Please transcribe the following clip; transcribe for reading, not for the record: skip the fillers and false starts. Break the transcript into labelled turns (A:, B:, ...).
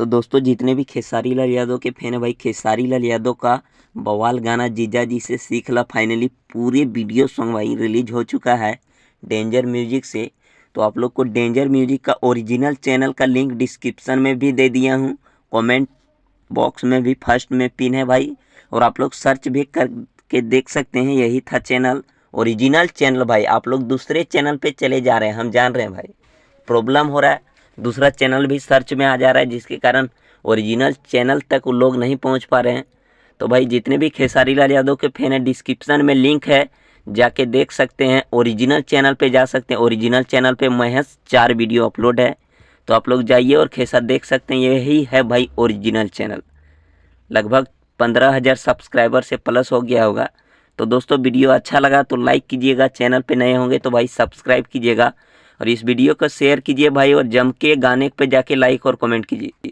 A: तो दोस्तों जितने भी खेसारी लाल यादव के फैन है भाई, खेसारी लाल यादव का बवाल गाना जीजा जी से सीख ला फाइनली पूरे वीडियो सॉन्ग भाई रिलीज हो चुका है डेंजर म्यूजिक से। तो आप लोग को डेंजर म्यूजिक का ओरिजिनल चैनल का लिंक डिस्क्रिप्शन में भी दे दिया हूँ, कमेंट बॉक्स में भी फर्स्ट में पिन है भाई, और आप लोग सर्च भी करके देख सकते हैं, यही था चैनल ओरिजिनल चैनल भाई। आप लोग दूसरे चैनल पे चले जा रहे हैं, हम जान रहे हैं भाई, प्रॉब्लम हो रहा है, दूसरा चैनल भी सर्च में आ जा रहा है जिसके कारण ओरिजिनल चैनल तक वो लोग नहीं पहुंच पा रहे हैं। तो भाई जितने भी खेसारी लाल यादव के फैन हैं, डिस्क्रिप्शन में लिंक है, जाके देख सकते हैं, ओरिजिनल चैनल पे जा सकते हैं। ओरिजिनल चैनल पे महज 4 वीडियो अपलोड है, तो आप लोग जाइए और खेसा देख सकते हैं, यही है भाई ओरिजिनल चैनल। लगभग 15,000 सब्सक्राइबर से प्लस हो गया होगा। तो दोस्तों वीडियो अच्छा लगा तो लाइक कीजिएगा, चैनल पे नए होंगे तो भाई सब्सक्राइब कीजिएगा, और इस वीडियो को शेयर कीजिए भाई, और जम के गाने पे जाके लाइक और कमेंट कीजिए।